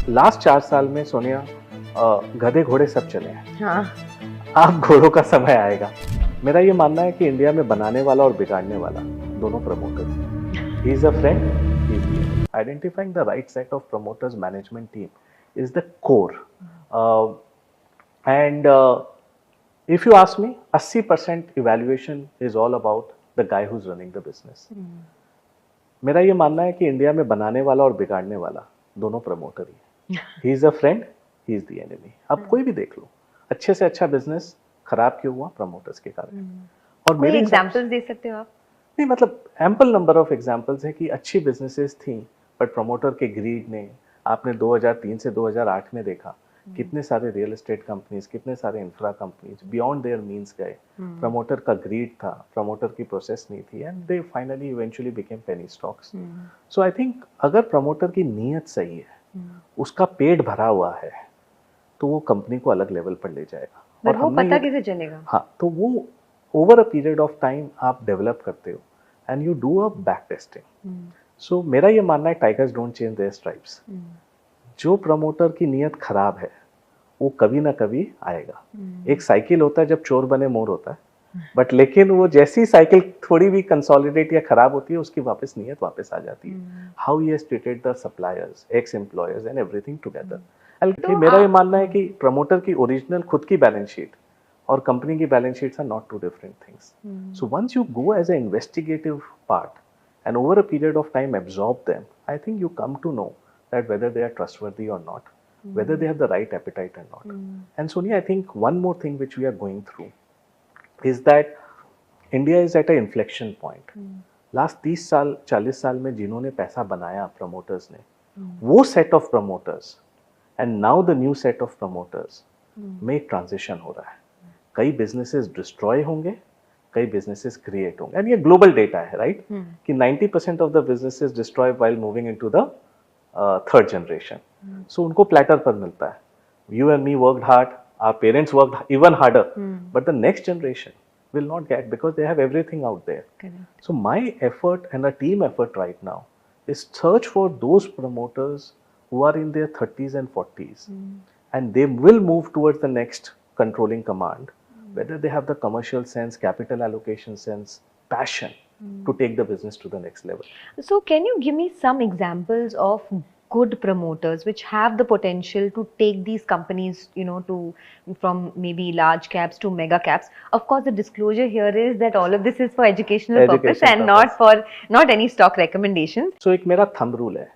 Last 4 साल में सोनिया गधे घोड़े सब चले हैं। हाँ। अब घोड़ों का समय आएगा। मेरा ये मानना है कि इंडिया में बनाने वाला और बिगाड़ने वाला दोनों promoter. He is a friend, he is the identifying the right set of promoters management team is the core. And if you ask me, 80% evaluation is all about the guy who's running the business. मेरा ये मानना है कि India में बनाने वाला और बिगाड़ने वाला दोनों प्रमोटर ही है। He is a friend, he is the enemy. अब कोई भी देख लो, अच्छे से अच्छा बिजनेस खराब क्यों हुआ? प्रमोटर्स के कारण। और कोई मेरे एग्जांपल्स दे सकते हो आप? नहीं, मतलब एम्पल नंबर ऑफ एग्जांपल्स है कि अच्छी बिजनेसेस थी बट प्रमोटर के ग्रीड ने, आपने 2003 से 2008 में देखा कितने सारे रियल एस्टेट कंपनीज, कितने सारे infra companies beyond their means गए। प्रमोटर का ग्रीड था, प्रमोटर की प्रोसेस नहीं थी, and they finally eventually became penny stocks. So I think अगर प्रमोटर की नीयत सही है, उसका पेट भरा हुआ है, तो वो कंपनी को अलग लेवल पर ले जाएगा। और वो पता कैसे चलेगा? हाँ, तो वो over a period of time आप डेवलप करते हो and you do a back testing. So मेरा ये मानना है, tigers don't change their stripes. जो प्रमोटर की नीयत खराब है वो कभी ना कभी आएगा। एक साइकिल होता है, जब चोर बने मोर होता है, बट लेकिन वो जैसी साइकिल थोड़ी भी कंसोलिडेट या खराब होती है, उसकी वापस नीयत वापस आ जाती है। How he has treated the suppliers, x employers and everything together. मेरा ये मानना है कि प्रमोटर की ओरिजिनल खुद की बैलेंस शीट और कंपनी की balance sheets are not two different things. So once you go as a investigative part and over a period of time absorb them, I think you come to know that whether they are trustworthy or not, whether they have the right appetite or not. And Sonia, I think one more thing which we are going through is that India is at an inflection point. Last 30 साल 40 साल में जिन्होंने पैसा बनाया promoters ने, वो set of promoters and now the new set of promoters में एक transition हो रहा है। कई businesses destroy होंगे, कई बिजनेसेस क्रिएट होंगे, एंड ये ग्लोबल डेटा है, राइट? कि 90% of the businesses destroy while moving into the third generation. So उनको प्लेटर पर मिलता है। You and me worked hard, our parents worked even harder, but the next generation will not get because they have everything out there. Correct. So my effort and a team effort right now is search for those promoters who are in their 30s and 40s, and they will move towards the next controlling command, whether they have the commercial sense, capital allocation sense, passion to take the business to the next level. So can you give me some examples of good promoters which have the potential to take these companies, you know, to from maybe large caps to mega caps? Of course, the disclosure here is that all of this is for educational purpose and not any stock recommendations. So एक मेरा thumb rule है,